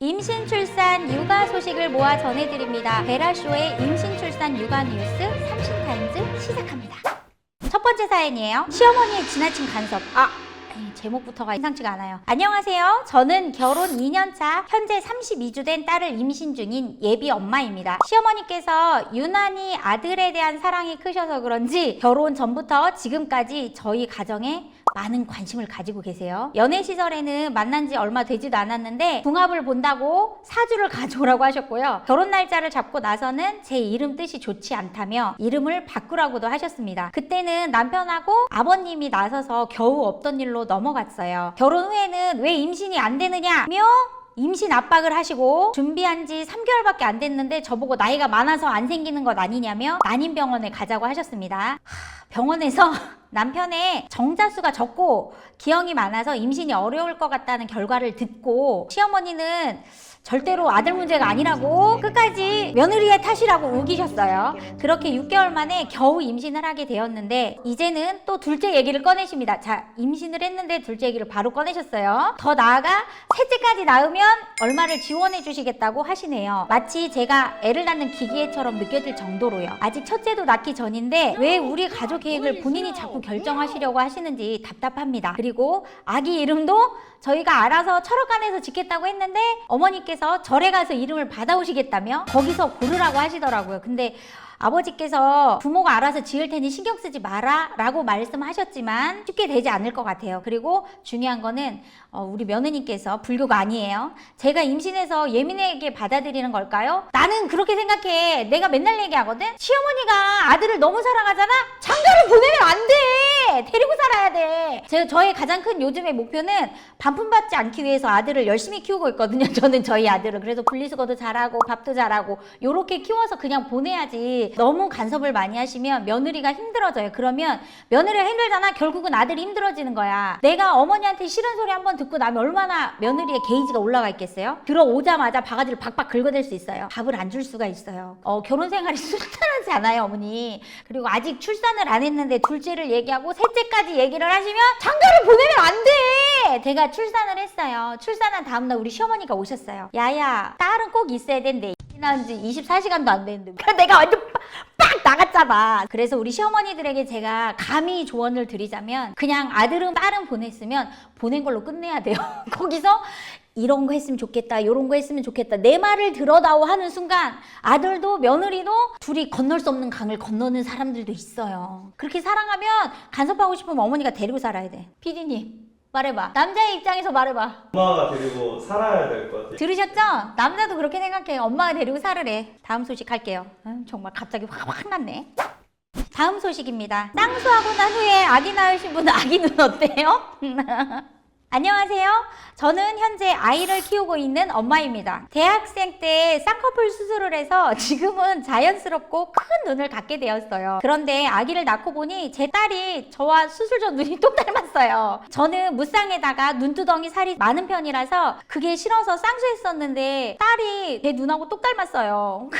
임신, 출산, 육아 소식을 모아 전해드립니다. 베라쇼의 임신, 출산, 육아 뉴스 30타임즈 시작합니다. 첫 번째 사연이에요. 시어머니의 지나친 간섭. 제목부터가 심상치가 않아요. 안녕하세요. 저는 결혼 2년차 현재 32주 된 딸을 임신 중인 예비 엄마입니다. 시어머니께서 유난히 아들에 대한 사랑이 크셔서 그런지 결혼 전부터 지금까지 저희 가정에 많은 관심을 가지고 계세요. 연애 시절에는 만난 지 얼마 되지도 않았는데 궁합을 본다고 사주를 가져오라고 하셨고요. 결혼 날짜를 잡고 나서는 제 이름 뜻이 좋지 않다며 이름을 바꾸라고도 하셨습니다. 그때는 남편하고 아버님이 나서서 겨우 없던 일로 넘어갔어요. 결혼 후에는 왜 임신이 안 되느냐며 임신 압박을 하시고 준비한 지 3개월밖에 안 됐는데 저보고 나이가 많아서 안 생기는 것 아니냐며 난임병원에 가자고 하셨습니다. 병원에서 남편의 정자수가 적고 기형이 많아서 임신이 어려울 것 같다는 결과를 듣고 시어머니는 절대로 아들 문제가 아니라고 끝까지 며느리의 탓이라고 우기셨어요. 그렇게 6개월 만에 겨우 임신을 하게 되었는데 이제는 또 둘째 얘기를 꺼내십니다. 자, 임신을 했는데 둘째 얘기를 바로 꺼내셨어요. 더 나아가 셋째까지 낳으면 얼마를 지원해 주시겠다고 하시네요. 마치 제가 애를 낳는 기계처럼 느껴질 정도로요. 아직 첫째도 낳기 전인데 왜 우리 가족 계획을 본인이 자꾸 결정하시려고 하시는지 답답합니다. 그리고 아기 이름도 저희가 알아서 철학관에서 짓겠다고 했는데 어머니께서 절에 가서 이름을 받아오시겠다며 거기서 고르라고 하시더라고요. 근데 아버지께서 부모가 알아서 지을 테니 신경 쓰지 마라 라고 말씀하셨지만 쉽게 되지 않을 것 같아요. 그리고 중요한 거는 우리 며느님께서 불교가 아니에요. 제가 임신해서 예민하게 받아들이는 걸까요? 나는 그렇게 생각해. 내가 맨날 얘기하거든. 시어머니가 아들을 너무 사랑하잖아. 장가를 보내면 안 돼. 데리고 살아야 돼. 저의 가장 큰 요즘의 목표는 반품받지 않기 위해서 아들을 열심히 키우고 있거든요. 저는 저희 아들을. 그래서 분리수거도 잘하고 밥도 잘하고 요렇게 키워서 그냥 보내야지. 너무 간섭을 많이 하시면 며느리가 힘들어져요. 그러면 며느리가 힘들잖아. 결국은 아들이 힘들어지는 거야. 내가 어머니한테 싫은 소리 한번 듣고 나면 얼마나 며느리의 게이지가 올라가 있겠어요? 들어오자마자 바가지를 박박 긁어댈 수 있어요. 밥을 안 줄 수가 있어요. 결혼 생활이 순탄하지 않아요, 어머니. 그리고 아직 출산을 안 했는데 둘째를 얘기하고 셋째까지 얘기를 하시면 장가를 보내면 안 돼! 제가 출산을 했어요. 출산한 다음날 우리 시어머니가 오셨어요. 야야, 딸은 꼭 있어야 된대. 낳은 지 24시간도 안 됐는데 내가 완전 빡 나갔잖아. 그래서 우리 시어머니들에게 제가 감히 조언을 드리자면 그냥 아들은 딸은 보냈으면 보낸 걸로 끝내야 돼요. 거기서 이런 거 했으면 좋겠다, 이런 거 했으면 좋겠다, 내 말을 들어다오 하는 순간 아들도 며느리도 둘이 건널 수 없는 강을 건너는 사람들도 있어요. 그렇게 사랑하면 간섭하고 싶으면 어머니가 데리고 살아야 돼. PD님 말해봐. 남자의 입장에서 말해봐. 엄마가 데리고 살아야 될 것 같아요. 들으셨죠? 남자도 그렇게 생각해. 엄마가 데리고 살으래. 다음 소식 할게요. 정말 갑자기 확 났네. 다음 소식입니다. 쌍수하고 난 후에 아기 낳으신 분 아기는 어때요? 안녕하세요. 저는 현재 아이를 키우고 있는 엄마입니다. 대학생 때 쌍꺼풀 수술을 해서 지금은 자연스럽고 큰 눈을 갖게 되었어요. 그런데 아기를 낳고 보니 제 딸이 저와 수술 전 눈이 똑 닮았어요. 저는 무쌍에다가 눈두덩이 살이 많은 편이라서 그게 싫어서 쌍수했었는데 딸이 제 눈하고 똑 닮았어요.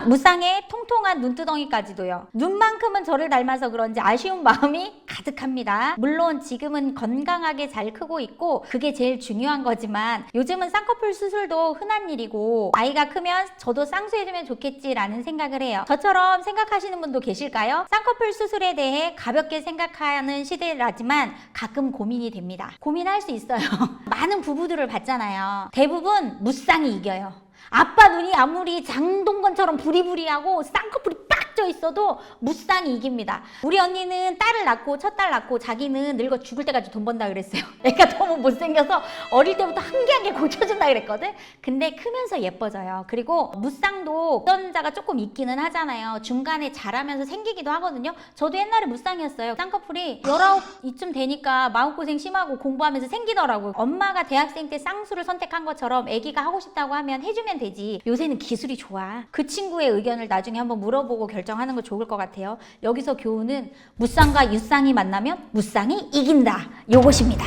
무쌍에 통통한 눈두덩이까지도요. 눈만큼은 저를 닮아서 그런지 아쉬운 마음이 가득합니다. 물론 지금은 건강하게 잘 크고 있고 그게 제일 중요한 거지만 요즘은 쌍꺼풀 수술도 흔한 일이고 아이가 크면 저도 쌍수해주면 좋겠지라는 생각을 해요. 저처럼 생각하시는 분도 계실까요? 쌍꺼풀 수술에 대해 가볍게 생각하는 시대라지만 가끔 고민이 됩니다. 고민할 수 있어요. 많은 부부들을 봤잖아요. 대부분 무쌍이 이겨요. 아빠 눈이 아무리 장동건처럼 부리부리하고 쌍꺼풀이 빡 쪄 있어도 무쌍이 이깁니다. 우리 언니는 딸을 낳고 첫 딸 낳고 자기는 늙어 죽을 때까지 돈 번다 그랬어요. 애가 너무 못생겨서 어릴 때부터 한 개 한 개 고쳐준다 그랬거든. 근데 크면서 예뻐져요. 그리고 무쌍도 유전자가 조금 있기는 하잖아요. 중간에 자라면서 생기기도 하거든요. 저도 옛날에 무쌍이었어요. 쌍꺼풀이 19 이쯤 되니까 마음고생 심하고 공부하면서 생기더라고요. 엄마가 대학생 때 쌍수를 선택한 것처럼 애기가 하고 싶다고 하면 해주면 되지. 요새는 기술이 좋아. 그 친구의 의견을 나중에 한번 물어보고 결정하는 거 좋을 것 같아요. 여기서 교훈은 무쌍과 유쌍이 만나면 무쌍이 이긴다. 요것입니다.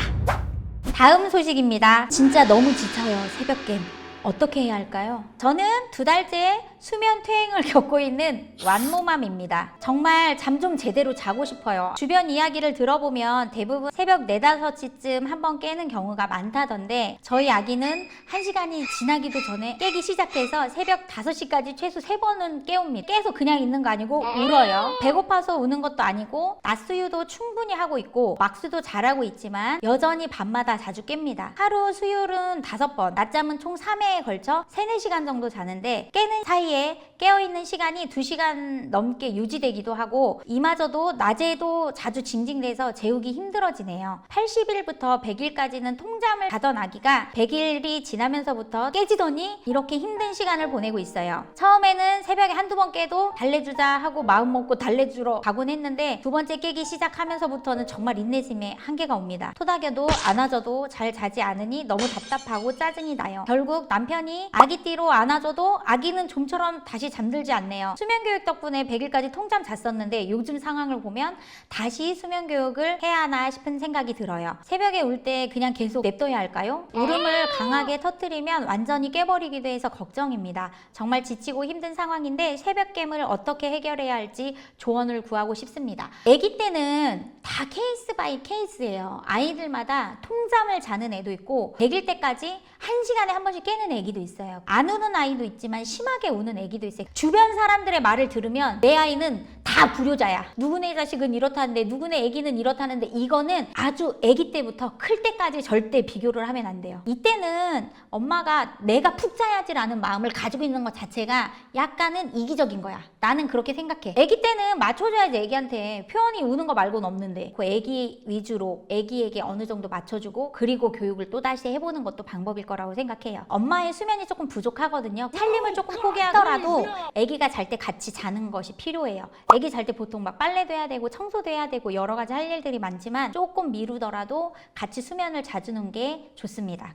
다음 소식입니다. 진짜 너무 지쳐요. 새벽겜. 어떻게 해야 할까요? 저는 2달째 수면 퇴행을 겪고 있는 완모맘입니다. 정말 잠 좀 제대로 자고 싶어요. 주변 이야기를 들어보면 대부분 새벽 4, 5시쯤 한번 깨는 경우가 많다던데 저희 아기는 1시간이 지나기도 전에 깨기 시작해서 새벽 5시까지 최소 3번은 깨웁니다. 깨서 그냥 있는 거 아니고 울어요. 배고파서 우는 것도 아니고 낮수유도 충분히 하고 있고 막수도 잘하고 있지만 여전히 밤마다 자주 깹니다. 하루 수유는 5번, 낮잠은 총 3회에 걸쳐 3, 4시간 정도 자는데 깨는 사이에 깨어있는 시간이 2시간 넘게 유지되기도 하고 이마저도 낮에도 자주 징징대서 재우기 힘들어지네요. 80일부터 100일까지는 통잠을 자던 아기가 100일이 지나면서부터 깨지더니 이렇게 힘든 시간을 보내고 있어요. 처음에는 새벽에 한두 번 깨도 달래주자 하고 마음 먹고 달래주러 가곤 했는데 2번째 깨기 시작하면서부터는 정말 인내심에 한계가 옵니다. 토닥여도 안아줘도 잘 자지 않으니 너무 답답하고 짜증이 나요. 결국 남편이 아기띠로 안아줘도 아기는 좀처럼 다시 잠들지 않네요. 수면교육 덕분에 100일까지 통잠 잤었는데 요즘 상황을 보면 다시 수면교육을 해야 하나 싶은 생각이 들어요. 새벽에 울 때 그냥 계속 냅둬야 할까요? 울음을 강하게 터뜨리면 완전히 깨버리기도 해서 걱정입니다. 정말 지치고 힘든 상황인데 새벽깸을 어떻게 해결해야 할지 조언을 구하고 싶습니다. 아기 때는 다 케이스 바이 케이스예요. 아이들마다 통잠을 자는 애도 있고 100일 때까지 1시간에 한 번씩 깨는 애기도 있어요. 안 우는 아이도 있지만 심하게 우는 애기도 있어요. 주변 사람들의 말을 들으면 내 아이는 다 불효자야. 누구네 자식은 이렇다는데 누구네 애기는 이렇다는데 이거는 아주 애기 때부터 클 때까지 절대 비교를 하면 안 돼요. 이때는 엄마가 내가 푹 자야지라는 마음을 가지고 있는 것 자체가 약간은 이기적인 거야. 나는 그렇게 생각해. 애기 때는 맞춰줘야지. 애기한테 표현이 우는 거 말고는 없는데 그 애기 위주로 애기에게 어느 정도 맞춰주고 그리고 교육을 또다시 해보는 것도 방법일 거라고 생각해요. 엄마의 수면이 조금 부족하거든요. 살림을 조금 포기하더라도 애기가 잘 때 같이 자는 것이 필요해요. 애기 잘 때 보통 막 빨래도 해야 되고 청소도 해야 되고 여러 가지 할 일들이 많지만 조금 미루더라도 같이 수면을 자주는 게 좋습니다.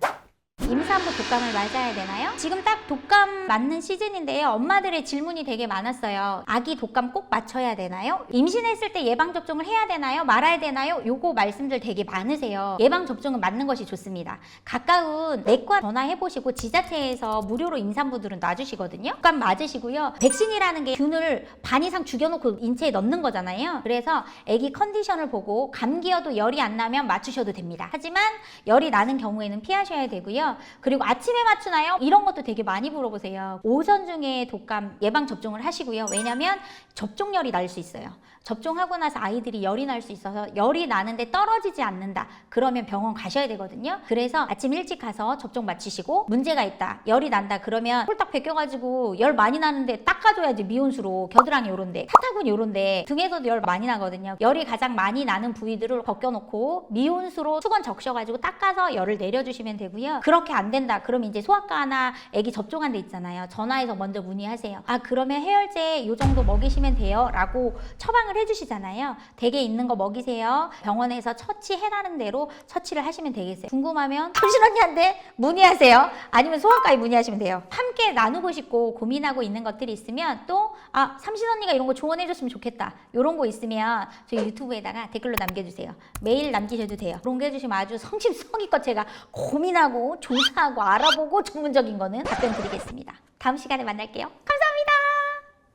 임산부 독감을 맞아야 되나요? 지금 딱 독감 맞는 시즌인데요. 엄마들의 질문이 되게 많았어요. 아기 독감 꼭 맞춰야 되나요? 임신했을 때 예방접종을 해야 되나요? 말아야 되나요? 요거 말씀들 되게 많으세요. 예방접종은 맞는 것이 좋습니다. 가까운 내과 전화해보시고 지자체에서 무료로 임산부들은 놔주시거든요. 독감 맞으시고요. 백신이라는 게 균을 반 이상 죽여놓고 인체에 넣는 거잖아요. 그래서 아기 컨디션을 보고 감기여도 열이 안 나면 맞추셔도 됩니다. 하지만 열이 나는 경우에는 피하셔야 되고요. 그리고 아침에 맞추나요? 이런 것도 되게 많이 물어보세요. 오전 중에 독감 예방접종을 하시고요. 왜냐면 접종열이 날 수 있어요. 접종하고 나서 아이들이 열이 날 수 있어서 열이 나는데 떨어지지 않는다. 그러면 병원 가셔야 되거든요. 그래서 아침 일찍 가서 접종 마치시고 문제가 있다. 열이 난다. 그러면 홀딱 벗겨가지고 열 많이 나는데 닦아줘야지. 미온수로 겨드랑이 요런데 타타군 요런데 등에서도 열 많이 나거든요. 열이 가장 많이 나는 부위들을 벗겨놓고 미온수로 수건 적셔가지고 닦아서 열을 내려주시면 되고요. 그렇게 안 된다. 그럼 이제 소아과나 애기 접종한 데 있잖아요. 전화해서 먼저 문의하세요. 아 그러면 해열제 요 정도 먹이시면 돼요 라고 처방을 해주시잖아요. 댁에 있는 거 먹이세요. 병원에서 처치해라는 대로 처치를 하시면 되겠어요. 궁금하면 현신 언니한테 문의하세요. 아니면 소아과에 문의하시면 돼요. 함께 나누고 싶고 고민하고 있는 것들이 있으면 또 삼신 언니가 이런 거 조언해줬으면 좋겠다. 이런 거 있으면 저희 유튜브에다가 댓글로 남겨주세요. 메일 남기셔도 돼요. 그런 거 해주시면 아주 성심성의껏 제가 고민하고 조사하고 알아보고 전문적인 거는 답변 드리겠습니다. 다음 시간에 만날게요. 감사합니다.